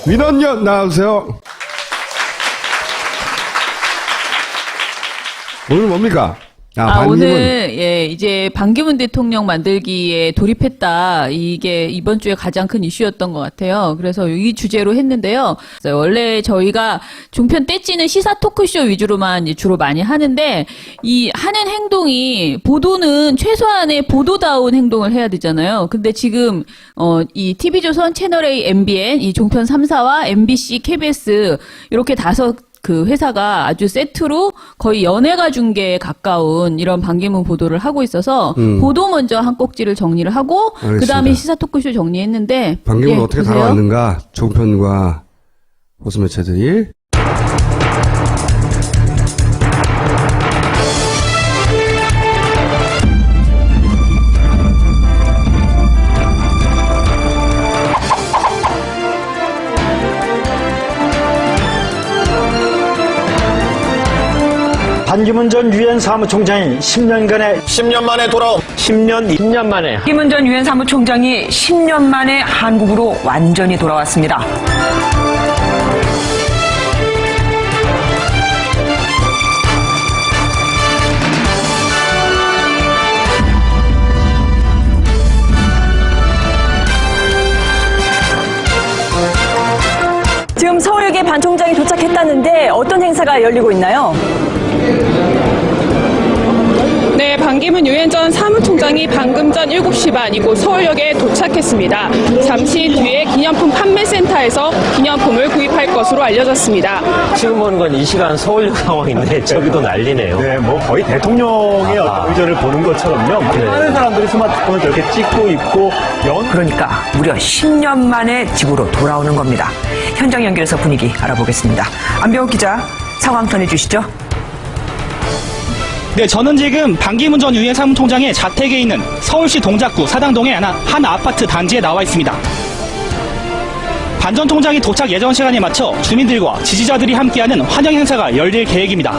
민원연 나와주세요. 오늘 뭡니까? 오늘 이제 반기문 대통령 만들기에 돌입했다. 이게 이번 주에 가장 큰 이슈였던 것 같아요. 그래서 이 주제로 했는데요. 원래 저희가 종편 떼찌는 시사 토크쇼 위주로만 주로 많이 하는데 이 하는 행동이 보도는 최소한의 보도다운 행동을 해야 되잖아요. 근데 지금 이 TV조선, 채널A, MBN, 이 종편 3사와 MBC, KBS 이렇게 다섯 그 회사가 아주 세트로 거의 연예가 중계에 가까운 이런 반기문 보도를 하고 있어서 보도 먼저 한 꼭지를 정리를 하고 그 다음에 시사 토크쇼 정리했는데 반기문 어떻게 보세요. 다뤄왔는가 종편과 보수 매체들이 반기문 전 유엔 사무총장이 10년 만에 돌아온 10년 만에 반기문 전 유엔 사무총장이 10년 만에 한국으로 완전히 돌아왔습니다. 지금 서울역에 반 총장이 도착했다는데 어떤 행사가 열리고 있나요? 네, 반기문 유엔 전 사무총장이 방금 전 7시 반 이곳 서울역에 도착했습니다. 잠시 뒤에 기념품 판매센터에서 기념품을 구입할 것으로 알려졌습니다. 지금 보는 건 이 시간 서울역 상황인데 저기도 난리네요. 네, 뭐 거의 대통령의 어떤 의전을 보는 것처럼요. 많은 사람들이 스마트폰을 저렇게 찍고 있고 그러니까 무려 10년 만에 집으로 돌아오는 겁니다. 현장 연결해서 분위기 알아보겠습니다. 안병욱 기자, 상황 전해주시죠. 네, 저는 지금 반기문 전 유엔 사무총장의 자택에 있는 서울시 동작구 사당동의 한 아파트 단지에 나와 있습니다. 반 전 총장이 도착 예정 시간에 맞춰 주민들과 지지자들이 함께하는 환영 행사가 열릴 계획입니다.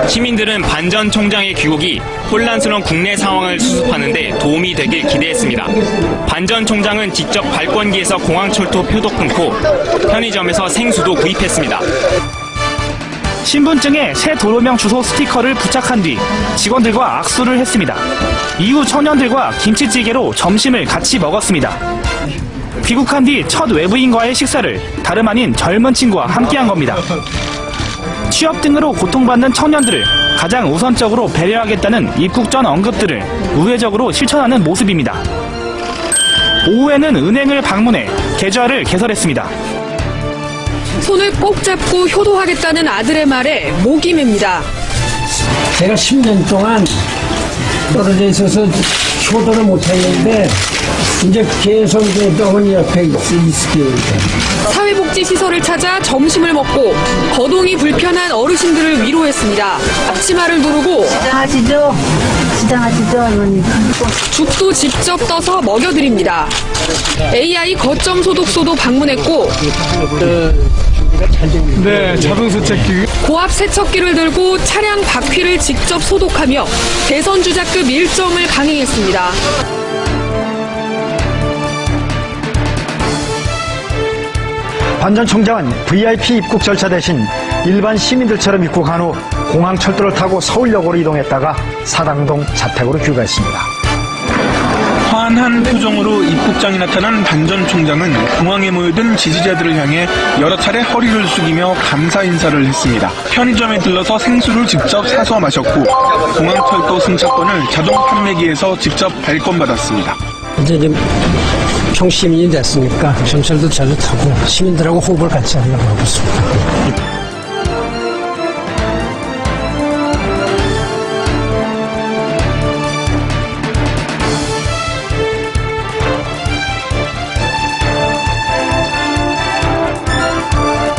시민들은 반 전 총장의 귀국이 혼란스러운 국내 상황을 수습하는 데 도움이 되길 기대했습니다. 반 전 총장은 직접 발권기에서 공항철도 표도 끊고 편의점에서 생수도 구입했습니다. 신분증에 새 도로명 주소 스티커를 부착한 뒤 직원들과 악수를 했습니다. 이후 청년들과 김치찌개로 점심을 같이 먹었습니다. 귀국한 뒤 첫 외부인과의 식사를 다름 아닌 젊은 친구와 함께한 겁니다. 취업 등으로 고통받는 청년들을 가장 우선적으로 배려하겠다는 입국 전 언급들을 우회적으로 실천하는 모습입니다. 오후에는 은행을 방문해 계좌를 개설했습니다. 손을 꼭 잡고 효도하겠다는 아들의 말에 목이 맵니다. 제가 10년 동안 떨어져 있어서 효도를 못했는데 이제 계속 어머니 옆에 있을게요. 사회복지시설을 찾아 점심을 먹고 거동이 불편한 어르신들을 위로했습니다. 앞치마를 두르고 시장하시죠, 어머니. 죽도 직접 떠서 먹여드립니다. AI 거점 소독소도 방문했고 네, 자동 세척기 고압 세척기를 들고 차량 바퀴를 직접 소독하며 대선 주자급 일정을 강행했습니다. 반 전 총장은 VIP 입국 절차 대신 일반 시민들처럼 입국한 후 공항철도를 타고 서울역으로 이동했다가 사당동 자택으로 귀가했습니다. 환한 표정으로 입국장에 나타난 반 전 총장은 공항에 모여든 지지자들을 향해 여러 차례 허리를 숙이며 감사 인사를 했습니다. 편의점에 들러서 생수를 직접 사서 마셨고 공항철도 승차권을 자동 판매기에서 직접 발권받았습니다. 이제 평시민이 됐으니까 경찰도 자주 타고 시민들하고 호흡을 같이 하려고 하고 있습니다.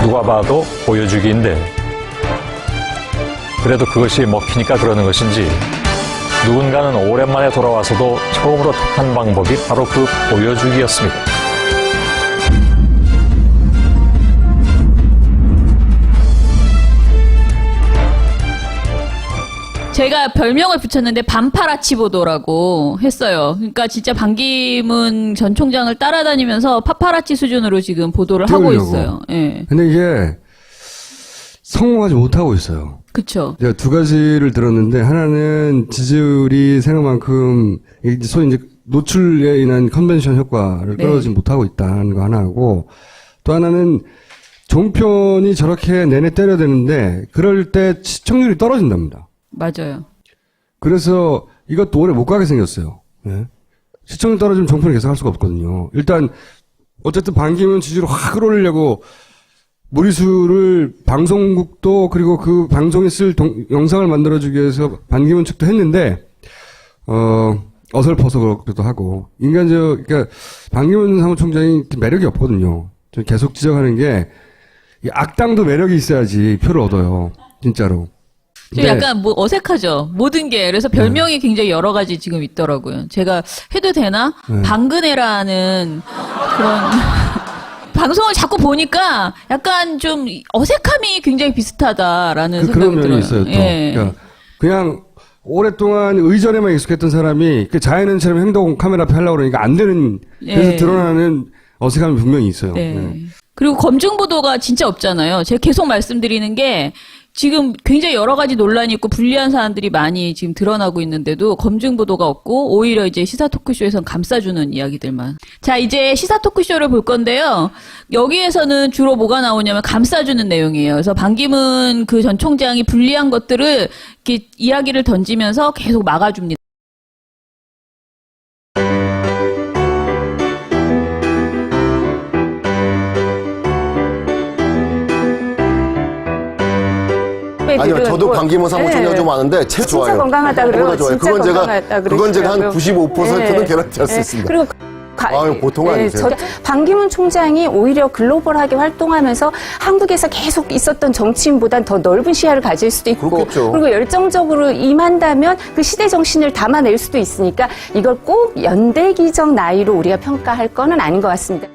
누가 봐도 보여주기인데 그래도 그것이 먹히니까 그러는 것인지 누군가는 오랜만에 돌아와서도 처음으로 택한 방법이 바로 그 보여주기였습니다. 제가 별명을 붙였는데 반파라치 보도라고 했어요. 그러니까 진짜 반기문 전 총장을 따라다니면서 파파라치 수준으로 지금 보도를 하고 있어요. 예. 근데 이게 성공하지 못하고 있어요. 그쵸. 제가 두 가지를 들었는데, 하나는 지지율이 생각만큼, 소위 이제 노출에 인한 컨벤션 효과를 끌어오지 못하고 있다는 거 하나고, 또 하나는 종편이 저렇게 내내 때려대는데, 그럴 때 시청률이 떨어진답니다. 맞아요. 그래서 이것도 오래 못 가게 생겼어요. 예. 시청률 떨어지면 종편을 계속 할 수가 없거든요. 일단, 어쨌든 반기문 지지율을 확 끌어올리려고, 무리수를 방송국도 그리고 그 방송에 쓸 영상을 만들어주기 위해서 반기문 측도 했는데 어설퍼서 그렇기도 하고 그러니까 반기문 사무총장이 매력이 없거든요. 좀 계속 지적하는 게 이 악당도 매력이 있어야지 표를 얻어요. 진짜로. 좀 약간 뭐 어색하죠. 모든 게. 그래서 별명이 굉장히 여러 가지 지금 있더라고요. 제가 해도 되나? 방근혜라는 그런 방송을 자꾸 보니까 약간 좀 어색함이 굉장히 비슷하다라는 생각이 그런 면이 들어요. 있어요. 또. 예. 그러니까 그냥 오랫동안 의전에만 익숙했던 사람이 그 자연인처럼 행동 카메라 앞에 하려고 그러니까 안 되는 그래서 드러나는 어색함이 분명히 있어요. 네. 네. 그리고 검증 보도가 진짜 없잖아요. 제가 계속 말씀드리는 게 지금 굉장히 여러 가지 논란이 있고 불리한 사안들이 많이 지금 드러나고 있는데도 검증 보도가 없고 오히려 이제 시사 토크쇼에선 감싸주는 이야기들만. 자, 이제 시사 토크쇼를 볼 건데요. 여기에서는 주로 뭐가 나오냐면 감싸주는 내용이에요. 그래서 반기문 그 전 총장이 불리한 것들을 이렇게 이야기를 던지면서 계속 막아줍니다. 아니요, 저도 반기문 사무총장 좀 아는데 제 좋아요. 진짜 건강하다 그래요. 좋아요. 그건 제가 한 95%는 개런티할 수 있습니다. 그리고 보통 아니세요. 반기문 총장이 오히려 글로벌하게 활동하면서 한국에서 계속 있었던 정치인보단 더 넓은 시야를 가질 수도 있고, 그렇겠죠. 그리고 열정적으로 임한다면 그 시대 정신을 담아낼 수도 있으니까 이걸 꼭 연대기적 나이로 우리가 평가할 거는 아닌 것 같습니다.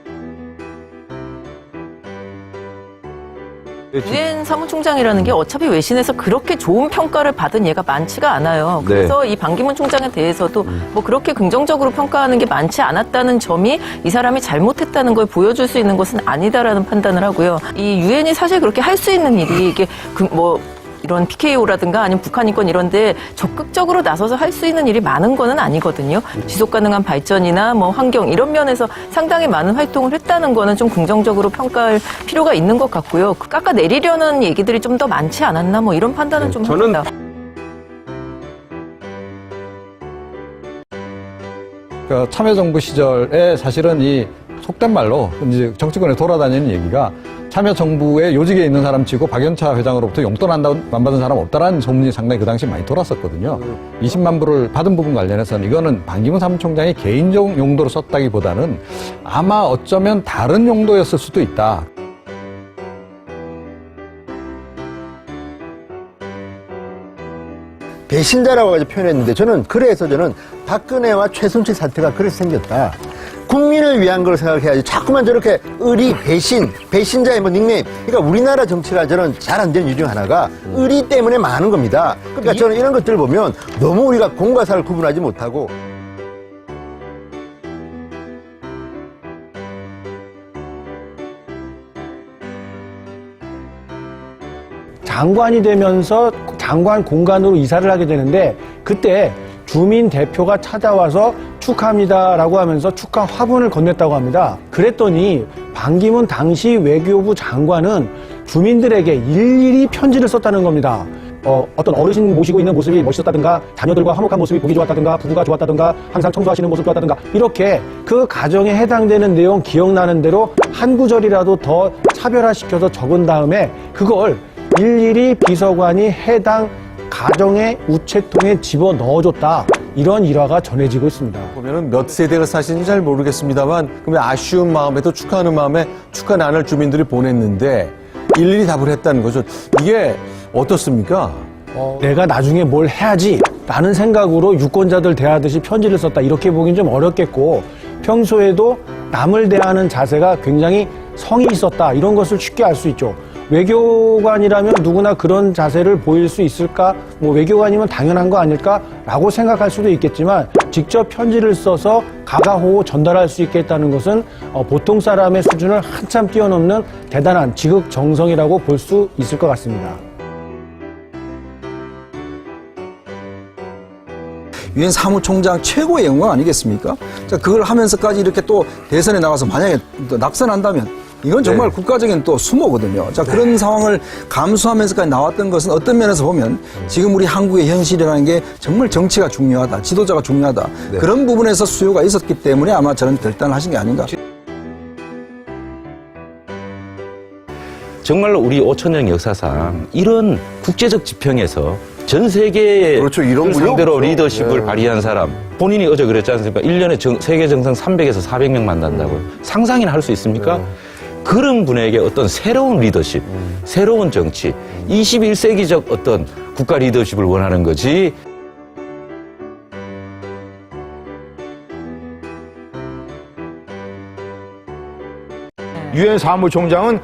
유엔 사무총장이라는 게 어차피 외신에서 그렇게 좋은 평가를 받은 예가 많지가 않아요. 그래서 이 반기문 총장에 대해서도 뭐 그렇게 긍정적으로 평가하는 게 많지 않았다는 점이 이 사람이 잘못했다는 걸 보여줄 수 있는 것은 아니다라는 판단을 하고요. 이 유엔이 사실 그렇게 할 수 있는 일이 이게 이런 PKO라든가 아니면 북한 인권 이런 데 적극적으로 나서서 할 수 있는 일이 많은 거는 아니거든요. 지속 가능한 발전이나 뭐 환경 이런 면에서 상당히 많은 활동을 했다는 거는 좀 긍정적으로 평가할 필요가 있는 것 같고요. 깎아내리려는 얘기들이 좀 더 많지 않았나 뭐 이런 판단은 좀 합니다. 그 참여정부 시절에 사실은 이 속된 말로 이제 정치권에 돌아다니는 얘기가 참여정부의 요직에 있는 사람 치고 박연차 회장으로부터 용돈 안 받은 사람 없다라는 소문이 상당히 그 당시 많이 돌았었거든요. 20만 불을 받은 부분 관련해서는 이거는 반기문 사무총장이 개인적 용도로 썼다기보다는 아마 어쩌면 다른 용도였을 수도 있다. 배신자라고 표현했는데 저는 박근혜와 최순실 사태가 그래서 생겼다. 국민을 위한 걸 생각해야지 자꾸만 저렇게 의리, 배신자의 닉네임. 그러니까 우리나라 정치가 저는 잘 안 되는 이유 중 하나가 의리 때문에 많은 겁니다. 그러니까 저는 이런 것들을 보면 너무 우리가 공과 사를 구분하지 못하고 장관이 되면서 장관 공간으로 이사를 하게 되는데 그때 주민 대표가 찾아와서 축하합니다라고 하면서 축하 화분을 건넸다고 합니다. 그랬더니 반기문 당시 외교부 장관은 주민들에게 일일이 편지를 썼다는 겁니다. 어떤 어르신 모시고 있는 모습이 멋있었다든가 자녀들과 화목한 모습이 보기 좋았다든가 부부가 좋았다든가 항상 청소하시는 모습 좋았다든가 이렇게 그 가정에 해당되는 내용 기억나는 대로 한 구절이라도 더 차별화시켜서 적은 다음에 그걸 일일이 비서관이 해당 가정의 우체통에 집어 넣어줬다. 이런 일화가 전해지고 있습니다. 보면은 몇 세대가 사시는지 잘 모르겠습니다만, 그러면 아쉬운 마음에도 축하하는 마음에 축하난을 주민들이 보냈는데 일일이 답을 했다는 거죠. 이게 어떻습니까? 내가 나중에 뭘 해야지 라는 생각으로 유권자들 대하듯이 편지를 썼다. 이렇게 보긴 좀 어렵겠고 평소에도 남을 대하는 자세가 굉장히 성이 있었다. 이런 것을 쉽게 알 수 있죠. 외교관이라면 누구나 그런 자세를 보일 수 있을까? 뭐 외교관이면 당연한 거 아닐까라고 생각할 수도 있겠지만 직접 편지를 써서 가가호호 전달할 수 있겠다는 것은 보통 사람의 수준을 한참 뛰어넘는 대단한 지극정성이라고 볼 수 있을 것 같습니다. 유엔 사무총장 최고의 영광 아니겠습니까? 자, 그걸 하면서까지 이렇게 또 대선에 나가서 만약에 또 낙선한다면 이건 정말 국가적인 또 수모거든요. 자, 그런 상황을 감수하면서까지 나왔던 것은 어떤 면에서 보면 지금 우리 한국의 현실이라는 게 정말 정치가 중요하다, 지도자가 중요하다. 그런 부분에서 수요가 있었기 때문에 아마 저는 결단을 하신 게 아닌가. 정말로 우리 5천년 역사상 이런 국제적 지평에서 전 세계의 그렇죠. 이런 분이 상대로 없죠. 리더십을 발휘한 사람. 본인이 어제 그랬지 않습니까? 1년에 세계 정상 300에서 400명 만난다고요. 상상이나 할 수 있습니까? 그런 분에게 어떤 새로운 리더십, 새로운 정치, 21세기적 어떤 국가 리더십을 원하는 거지. 유엔 사무총장은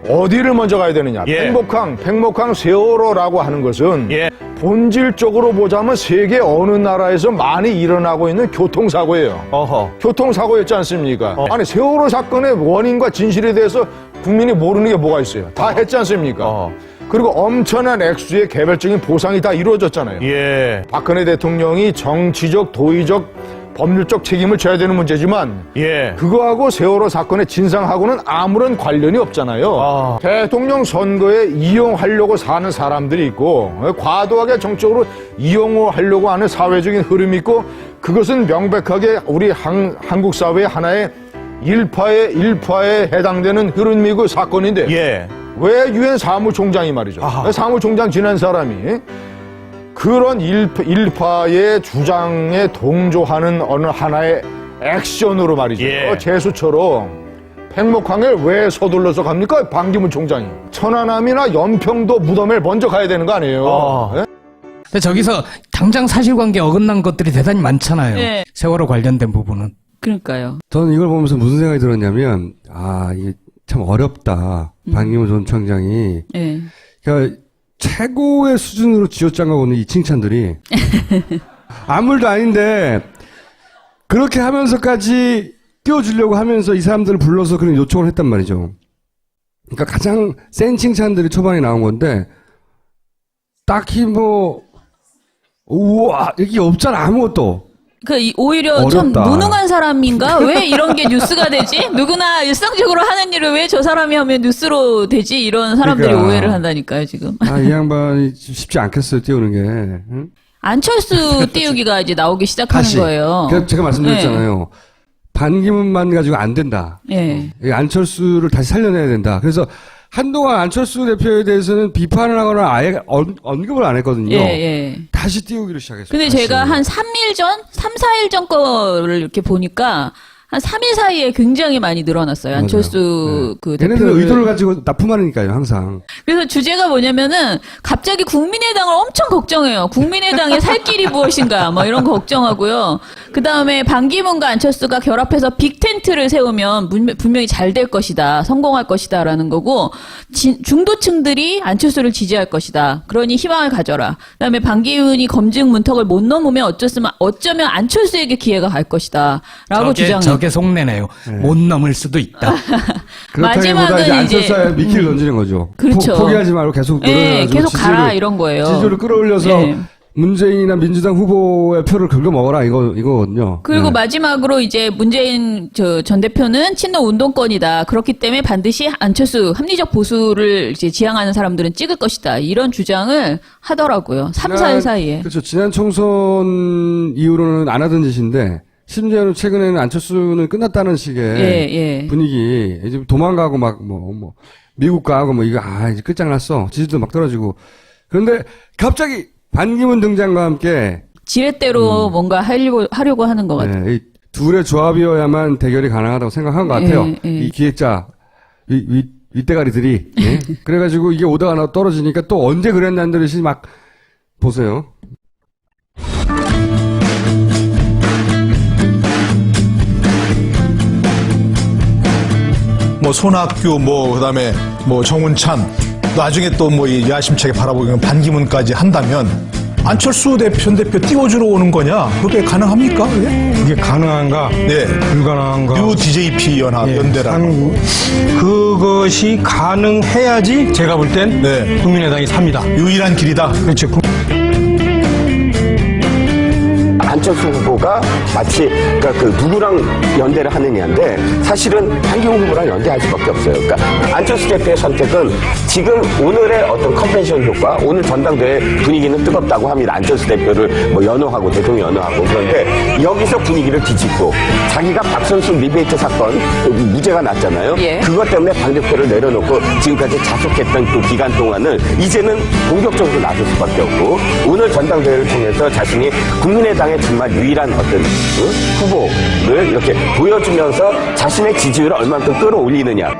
어디를 먼저 가야 되느냐. 백목항 세월호라고 하는 것은 본질적으로 보자면 세계 어느 나라에서 많이 일어나고 있는 교통사고예요. 교통사고였지 않습니까? 아니 세월호 사건의 원인과 진실에 대해서 국민이 모르는 게 뭐가 있어요. 다 했지 않습니까? 그리고 엄청난 액수의 개별적인 보상이 다 이루어졌잖아요. 박근혜 대통령이 정치적, 도의적, 법률적 책임을 져야 되는 문제지만 그거하고 세월호 사건의 진상하고는 아무런 관련이 없잖아요. 대통령 선거에 이용하려고 사는 사람들이 있고 과도하게 정적으로 이용하려고 하는 사회적인 흐름이 있고 그것은 명백하게 우리 한국 사회의 하나의 일파에 해당되는 흐름이고 사건인데 왜 유엔 사무총장이 말이죠. 사무총장 지낸 사람이 그런 일파의 주장에 동조하는 어느 하나의 액션으로 말이죠. 재수처럼 백목항을 왜 서둘러서 갑니까? 반기문 총장이. 천안함이나 연평도 무덤에 먼저 가야 되는 거 아니에요? 근데 저기서 당장 사실관계 어긋난 것들이 대단히 많잖아요. 세월호 관련된 부분은. 그러니까요. 저는 이걸 보면서 무슨 생각이 들었냐면, 이게 참 어렵다. 반기문 전 총장이. 그러니까 최고의 수준으로 쥐어짜고 오는 이 칭찬들이 아무 일도 아닌데 그렇게 하면서까지 띄워주려고 하면서 이 사람들을 불러서 그런 요청을 했단 말이죠. 그러니까 가장 센 칭찬들이 초반에 나온 건데 딱히 우와 이게 없잖아 아무것도. 오히려 어렵다. 좀 무능한 사람인가? 왜 이런 게 뉴스가 되지? 누구나 일상적으로 하는 일을 왜 저 사람이 하면 뉴스로 되지? 이런 사람들이 그러니까. 오해를 한다니까요, 지금. 이 양반이 쉽지 않겠어요, 띄우는 게. 응? 안철수 띄우기가 이제 나오기 시작하는 다시. 거예요. 그래서 제가 말씀드렸잖아요. 반기문만 가지고 안 된다. 이 안철수를 다시 살려내야 된다. 그래서 한동안 안철수 대표에 대해서는 비판을 하거나 아예 언급을 안 했거든요. 다시 띄우기로 시작했어요. 근데 제가 한 3, 4일 전 거를 이렇게 보니까 한 3일 사이에 굉장히 많이 늘어났어요. 안철수 그 걔네들은 대표를. 의도를 가지고 납품하니까요, 항상. 그래서 주제가 뭐냐면은 갑자기 국민의당을 엄청 걱정해요. 국민의당의 살 길이 무엇인가 뭐 이런 거 걱정하고요. 그다음에 반기문과 안철수가 결합해서 빅텐트를 세우면 분명히 잘 될 것이다. 성공할 것이다라는 거고 중도층들이 안철수를 지지할 것이다. 그러니 희망을 가져라. 그다음에 반기문이 검증 문턱을 못 넘으면 어쩌면 안철수에게 기회가 갈 것이다. 라고 주장해요. 저게 속내네요. 못 넘을 수도 있다. 마지막은 이제 안철수에 미끼를 던지는 거죠. 그렇죠. 포기하지 말고 계속 노력해가지고 계속 가라 이런 거예요. 지지율을 끌어올려서 문재인이나 민주당 후보의 표를 긁어 먹어라 이거거든요. 그리고 마지막으로 이제 문재인 전 대표는 친노 운동권이다. 그렇기 때문에 반드시 안철수 합리적 보수를 이제 지향하는 사람들은 찍을 것이다. 이런 주장을 하더라고요. 3, 4일 사이에. 그렇죠. 지난 총선 이후로는 안 하던 짓인데 심지어는 최근에는 안철수는 끝났다는 식의 분위기. 이제 도망가고 막 미국 가고 이거 이제 끝장났어. 지지도 막 떨어지고. 그런데 갑자기 반기문 등장과 함께 지렛대로 뭔가 하려고 하는 것 같아요. 이 둘의 조합이어야만 대결이 가능하다고 생각한 것 같아요. 이 기획자 윗대가리들이 그래가지고 이게 오다가 떨어지니까 또 언제 그랬냐는 듯이 막 보세요. 뭐 손학규, 뭐 그다음에 뭐 정운찬, 나중에 또 뭐 야심차게 바라보는 반기문까지 한다면 안철수 전 대표 띄워주러 오는 거냐? 그게 가능합니까? 그게 가능한가? 네. 불가능한가? 뉴 DJP 연대라고. 그것이 가능해야지 제가 볼 땐 국민의당이 삽니다. 유일한 길이다. 그렇죠. 안철수 후보가 마치 그러니까 그 누구랑 연대를 하느냐인데 사실은 한기훈 후보랑 연대할 수밖에 없어요. 그러니까 안철수 대표의 선택은 지금 오늘의 어떤 컨벤션 효과, 오늘 전당대회 분위기는 뜨겁다고 합니다. 안철수 대표를 뭐 연호하고 대통령 연호하고 그런데 여기서 분위기를 뒤집고 자기가 박선수 리베이트 사건 무죄가 났잖아요. 그것 때문에 당대표를 내려놓고 지금까지 자숙했던 그 기간 동안을 이제는 공격적으로 나설 수밖에 없고 오늘 전당대회를 통해서 자신이 국민의당의 정말 유일한 어떤 후보를 이렇게 보여주면서 자신의 지지율을 얼마만큼 끌어올리느냐.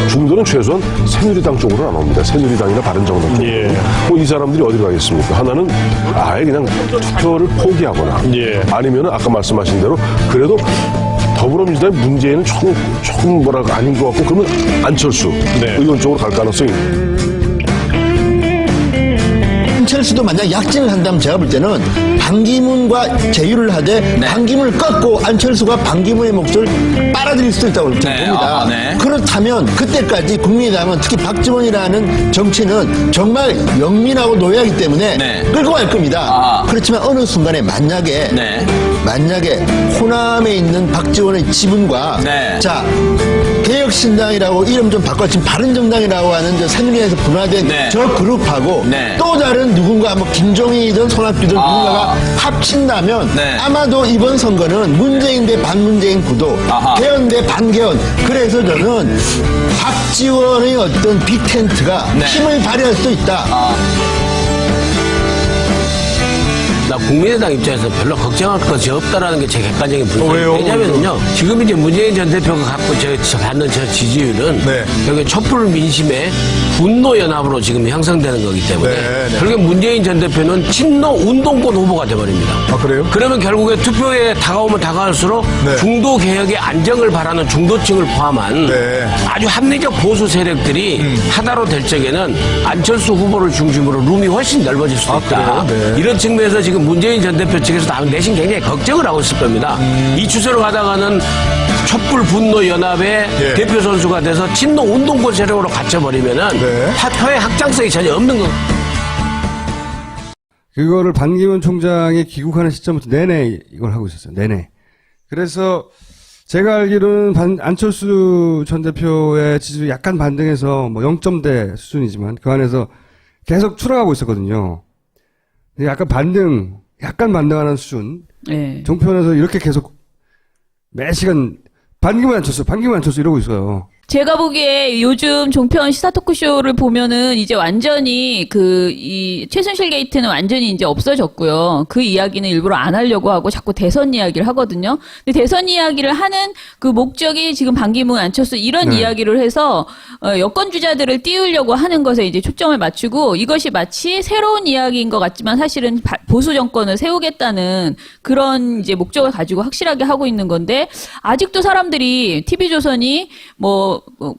중도는 최소한 새누리당 쪽으로는 안 옵니다. 새누리당이나 바른정당 쪽으로. 뭐 이 사람들이 어디로 가겠습니까? 하나는 아예 그냥 투표를 포기하거나 아니면 아까 말씀하신 대로 그래도 더불어민주당의 문제는 조금 뭐랄까 아닌 것 같고 그러면 안철수 의원 쪽으로 갈 가능성이 안철수도 만약 약진을 한다면 제가 볼 때는 반기문과 제휴를 하되 반기문을 꺾고 안철수가 반기문의 몫을 빨아들일 수도 있다고 봅니다. 그렇다면 그때까지 국민의당은 특히 박지원이라는 정치는 정말 영민하고 노예하기 때문에 끌고 갈 겁니다. 그렇지만 어느 순간에 만약에 호남에 있는 박지원의 지분과 자 개혁신당이라고 이름 좀 바꿔 지금 바른정당이라고 하는 저 새누리당에서 분화된 저 그룹하고 또 다른 누군가 뭐 김종인이든 손학규든 누군가가 합친다면 아마도 이번 선거는 문재인 대 반문재인 구도 개헌 대 반개헌 그래서 저는 박지원의 어떤 빅텐트가 힘을 발휘할 수도 있다. 나 국민의당 입장에서 별로 걱정할 것이 없다라는 게 제 객관적인 분석이에요. 왜냐면요. 지금 이제 문재인 전 대표가 갖고 받는 저 지지율은 결국에 촛불 민심의 분노 연합으로 지금 형성되는 거기 때문에 결국에 문재인 전 대표는 친노 운동권 후보가 돼버립니다. 아, 그래요? 그러면 결국에 투표에 다가오면 다가갈수록 중도 개혁의 안정을 바라는 중도층을 포함한 아주 합리적 보수 세력들이 하나로 될 적에는 안철수 후보를 중심으로 룸이 훨씬 넓어질 수 있다. 이런 측면에서 지금 문재인 전 대표 측에서 내심 굉장히 걱정을 하고 있을 겁니다. 이 추세로 가다가는 촛불 분노 연합의 대표 선수가 돼서 친노 운동권 세력으로 갇혀버리면은 표의 확장성이 전혀 없는 거. 그거를 반기문 총장이 귀국하는 시점부터 내내 이걸 하고 있었어요. 내내. 그래서 제가 알기로는 안철수 전 대표의 지지율이 약간 반등해서 뭐 0점대 수준이지만 그 안에서 계속 추락하고 있었거든요. 약간 반등하는 수준. 종편에서 이렇게 계속 매 시간 반기문 안철수 이러고 있어요. 제가 보기에 요즘 종편 시사 토크쇼를 보면은 이제 완전히 이 최순실 게이트는 완전히 이제 없어졌고요. 그 이야기는 일부러 안 하려고 하고 자꾸 대선 이야기를 하거든요. 근데 대선 이야기를 하는 그 목적이 지금 반기문 안철수 이런 이야기를 해서 여권 주자들을 띄우려고 하는 것에 이제 초점을 맞추고 이것이 마치 새로운 이야기인 것 같지만 사실은 보수 정권을 세우겠다는 그런 이제 목적을 가지고 확실하게 하고 있는 건데 아직도 사람들이 TV조선이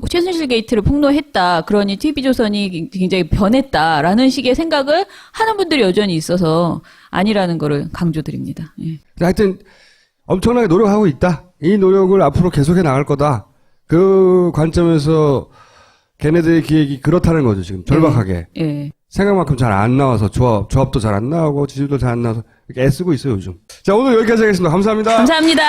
최순실 게이트를 폭로했다. 그러니 TV조선이 굉장히 변했다라는 식의 생각을 하는 분들이 여전히 있어서 아니라는 거를 강조드립니다. 하여튼 엄청나게 노력하고 있다. 이 노력을 앞으로 계속해 나갈 거다. 그 관점에서 걔네들의 기획이 그렇다는 거죠. 지금 절박하게. 생각만큼 잘 안 나와서 조합도 잘 안 나오고 지지율도 잘 안 나와서 이렇게 애쓰고 있어요 요즘. 자 오늘 여기까지 하겠습니다. 감사합니다. 감사합니다.